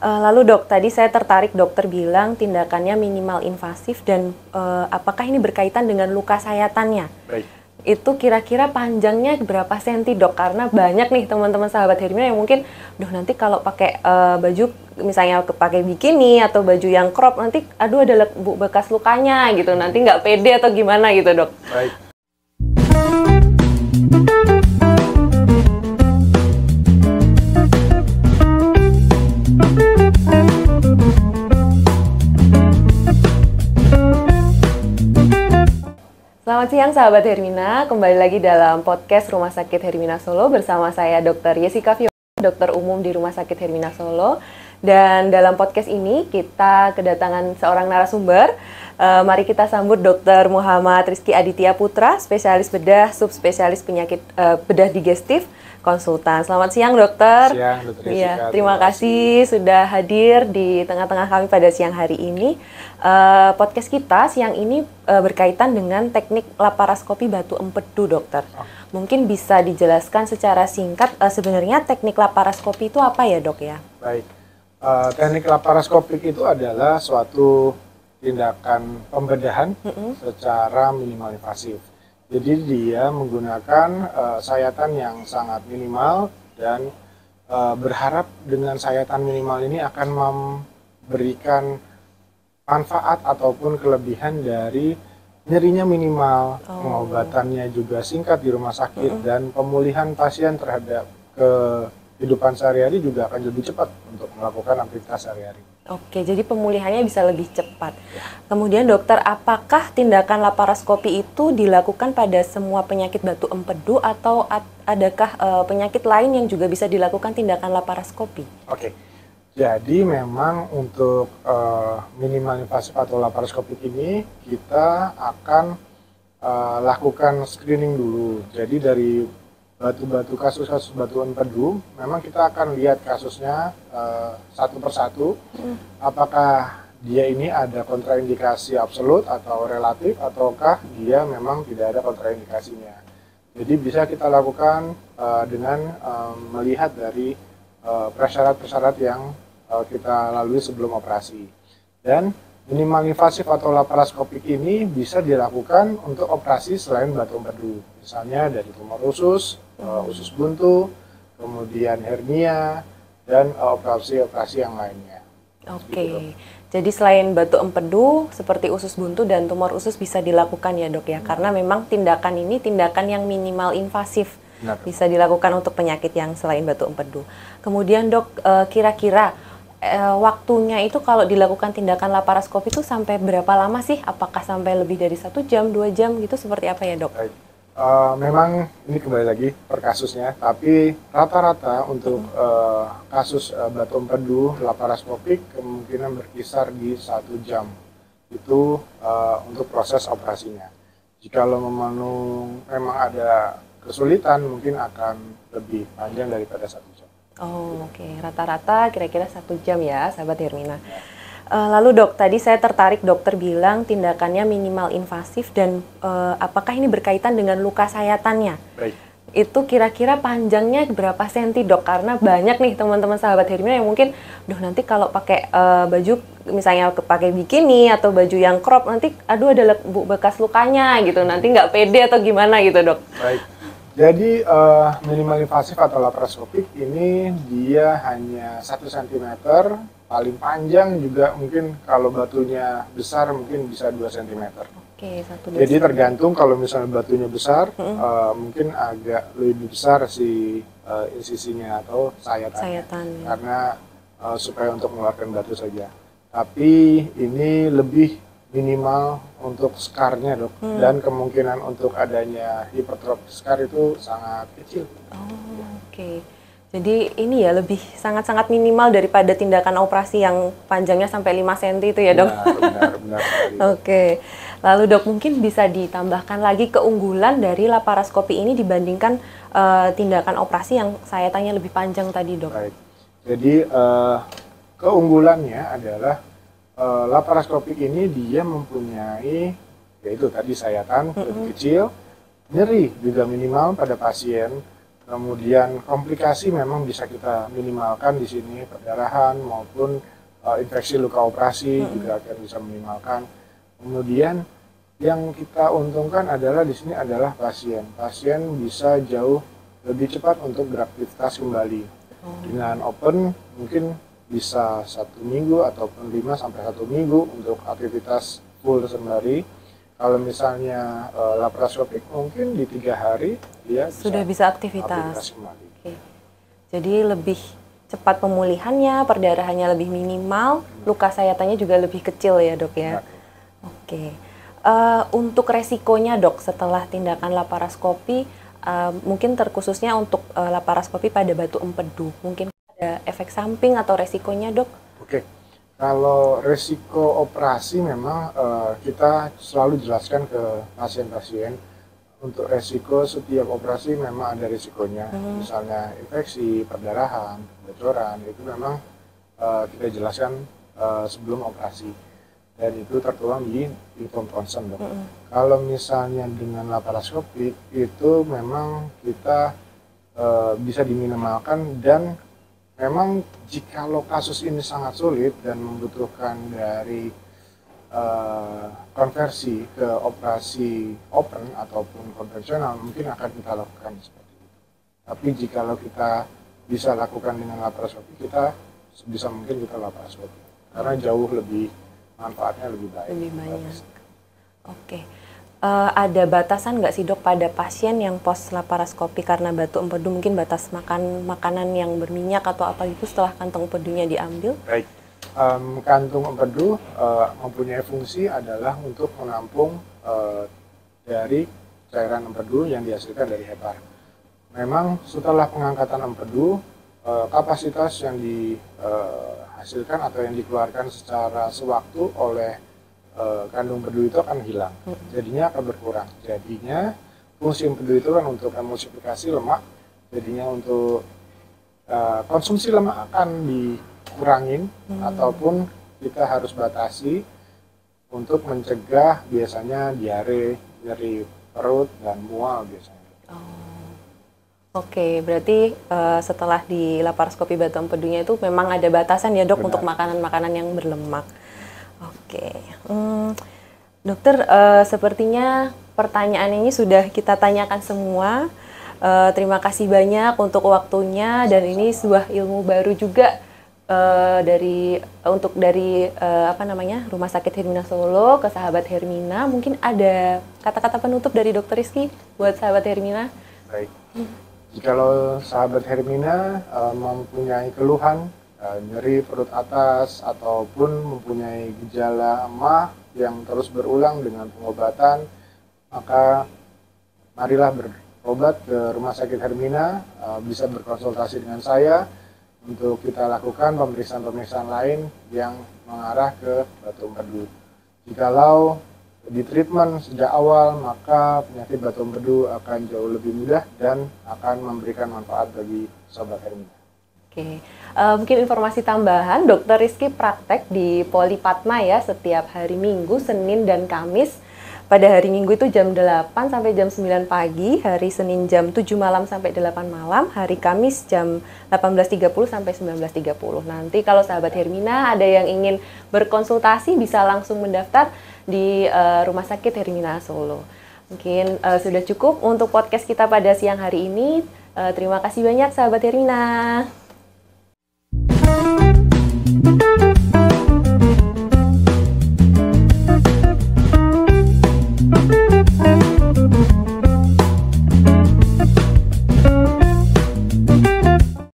Lalu dok, tadi saya tertarik dokter bilang tindakannya minimal invasif dan apakah ini berkaitan dengan luka sayatannya? Baik. Itu kira-kira panjangnya berapa senti dok? Karena banyak nih teman-teman sahabat Hermina yang mungkin, nanti kalau pakai baju misalnya pakai bikini atau baju yang crop nanti aduh ada bekas lukanya gitu, nanti nggak pede atau gimana gitu dok? Baik. Selamat siang sahabat Hermina, kembali lagi dalam podcast Rumah Sakit Hermina Solo bersama saya Dr. Jessica Fiona, dokter umum di Rumah Sakit Hermina Solo. Dan dalam podcast ini kita kedatangan seorang narasumber. Mari kita sambut Dr. Muhammad Rizky Aditya Putra, spesialis bedah, subspesialis penyakit bedah digestif, konsultan. Selamat siang dokter. Siang Dr. Jessica. Iya, terima kasih sudah hadir di tengah-tengah kami pada siang hari ini. Podcast kita siang ini berkaitan dengan teknik laparoskopi batu empedu dokter. Mungkin bisa dijelaskan secara singkat sebenarnya teknik laparoskopi itu apa ya dok ya? Baik. Teknik laparoskopik itu adalah suatu tindakan pembedahan secara minimal invasif. Jadi dia menggunakan sayatan yang sangat minimal dan berharap dengan sayatan minimal ini akan memberikan manfaat ataupun kelebihan dari nyerinya minimal, pengobatannya juga singkat di rumah sakit dan pemulihan pasien terhadap kehidupan sehari-hari juga akan lebih cepat untuk melakukan aktivitas sehari-hari. Oke, jadi pemulihannya bisa lebih cepat. Kemudian dokter, apakah tindakan laparoskopi itu dilakukan pada semua penyakit batu empedu atau adakah penyakit lain yang juga bisa dilakukan tindakan laparoskopi? Oke, jadi memang untuk minimal invasif atau laparoskopik ini kita akan lakukan screening dulu. Jadi dari kasus-kasus batu empedu, memang kita akan lihat kasusnya satu persatu, apakah dia ini ada kontraindikasi absolut atau relatif, ataukah dia memang tidak ada kontraindikasinya. Jadi bisa kita lakukan dengan melihat dari persyarat-persyarat yang kita lalui sebelum operasi. Dan minimal invasif atau laparoskopik ini bisa dilakukan untuk operasi selain batu empedu. Misalnya dari tumor usus, usus buntu, kemudian hernia, dan operasi-operasi yang lainnya. Oke, jadi selain batu empedu seperti usus buntu dan tumor usus bisa dilakukan ya dok ya, karena memang tindakan ini tindakan yang minimal invasif. Benar. Bisa dilakukan untuk penyakit yang selain batu empedu. Kemudian dok, kira-kira waktunya itu kalau dilakukan tindakan laparoskopi itu sampai berapa lama sih? Apakah sampai lebih dari 1 jam, 2 jam gitu, seperti apa ya dok? Baik. Memang ini kembali lagi per kasusnya, tapi rata-rata untuk kasus batu empedu laparoskopik kemungkinan berkisar di 1 jam. Itu untuk proses operasinya. Jika memang ada kesulitan, mungkin akan lebih panjang daripada 1 jam. Oke. Rata-rata kira-kira 1 jam ya, sahabat Hermina. Lalu dok, tadi saya tertarik dokter bilang tindakannya minimal invasif dan apakah ini berkaitan dengan luka sayatannya? Baik. Itu kira-kira panjangnya berapa senti dok? Karena banyak nih teman-teman sahabat Hermina yang mungkin, nanti kalau pakai baju misalnya pakai bikini atau baju yang crop nanti aduh ada bekas lukanya gitu, nanti nggak pede atau gimana gitu dok? Baik. Jadi minimal invasif atau laparoskopik ini dia hanya 1 cm, paling panjang juga mungkin kalau batunya besar mungkin bisa 2 cm. Oke, 1 Jadi tergantung kalau misalnya batunya besar, mungkin agak lebih besar si insisinya atau sayatannya. Karena supaya untuk mengeluarkan batu saja. Tapi ini lebih minimal untuk skarnya dok, dan kemungkinan untuk adanya hipertrofi skar itu sangat kecil. Oke. Jadi ini ya lebih sangat-sangat minimal daripada tindakan operasi yang panjangnya sampai 5 cm itu ya dok? Benar. Oke. Lalu dok, mungkin bisa ditambahkan lagi keunggulan dari laparoskopi ini dibandingkan tindakan operasi yang sayatannya lebih panjang tadi dok? Baik. Jadi keunggulannya adalah laparoskopik ini dia mempunyai, yaitu tadi sayatan lebih kecil, nyeri juga minimal pada pasien, Kemudian komplikasi memang bisa kita minimalkan di sini, perdarahan maupun infeksi luka operasi juga akan bisa minimalkan. Kemudian yang kita untungkan adalah di sini adalah pasien. Pasien bisa jauh lebih cepat untuk beraktivitas kembali. Dengan open mungkin bisa 1 minggu ataupun 5 sampai 1 minggu untuk aktivitas full sembari. Kalau misalnya laparoskopik mungkin di 3 hari dia sudah bisa aktivitas kembali. Oke. Jadi lebih cepat pemulihannya, perdarahannya lebih minimal, luka sayatannya juga lebih kecil ya dok ya. Oke. Untuk resikonya dok setelah tindakan laparoskopi, mungkin terkhususnya untuk laparoskopi pada batu empedu, mungkin ada efek samping atau resikonya dok? Oke, kalau resiko operasi memang kita selalu jelaskan ke pasien-pasien. Untuk resiko setiap operasi memang ada resikonya, misalnya infeksi, perdarahan, bocoran, itu memang kita jelaskan sebelum operasi. Dan itu tertuang di inform consent dok. Kalau misalnya dengan laparoskopik itu memang kita bisa diminimalkan, dan memang jikalau kasus ini sangat sulit dan membutuhkan dari konversi ke operasi open ataupun konvensional, mungkin akan kita lakukan seperti itu. Tapi jikalau kita bisa lakukan dengan laparoskopi, kita sebisa mungkin kita laparoskopi karena jauh lebih manfaatnya lebih baik. Lebih banyak. Oke. Ada batasan nggak sih dok pada pasien yang post laparoskopi karena batu empedu, mungkin batas makanan yang berminyak atau apa gitu setelah kantong empedunya diambil? Baik. Kantung empedu mempunyai fungsi adalah untuk menampung dari cairan empedu yang dihasilkan dari hepar. Memang setelah pengangkatan empedu, kapasitas yang dihasilkan atau yang dikeluarkan secara sewaktu oleh kandung empedu itu akan hilang, jadinya akan berkurang. Jadinya fungsi empedu itu kan untuk emulsifikasi lemak, jadinya untuk konsumsi lemak akan dikurangin ataupun kita harus batasi untuk mencegah biasanya diare, nyeri perut, dan mual biasanya. Oke, berarti setelah di laparoskopi batu empedunya itu memang ada batasan ya dok. Benar. Untuk makanan-makanan yang berlemak. Oke, dokter, sepertinya pertanyaan ini sudah kita tanyakan semua. Terima kasih banyak untuk waktunya, dan ini sebuah ilmu baru juga dari Rumah Sakit Hermina Solo ke sahabat Hermina. Mungkin ada kata-kata penutup dari Dokter Rizky buat sahabat Hermina. Baik. Jikalau sahabat Hermina mempunyai keluhan nyeri perut atas ataupun mempunyai gejala emah yang terus berulang dengan pengobatan, maka marilah berobat ke Rumah Sakit Hermina, bisa berkonsultasi dengan saya untuk kita lakukan pemeriksaan-pemeriksaan lain yang mengarah ke batu empedu. Jikalau di treatment sejak awal, maka penyakit batu empedu akan jauh lebih mudah dan akan memberikan manfaat bagi sobat Hermina. Oke, mungkin informasi tambahan, Dokter Rizky praktek di Poli Padma ya setiap hari Minggu, Senin dan Kamis. Pada hari Minggu itu jam 8 sampai jam 9 pagi, hari Senin jam 7 malam sampai 8 malam, hari Kamis jam 18.30 sampai 19.30. Nanti kalau sahabat Hermina ada yang ingin berkonsultasi bisa langsung mendaftar di Rumah Sakit Hermina Solo. Mungkin sudah cukup untuk podcast kita pada siang hari ini. Terima kasih banyak sahabat Hermina.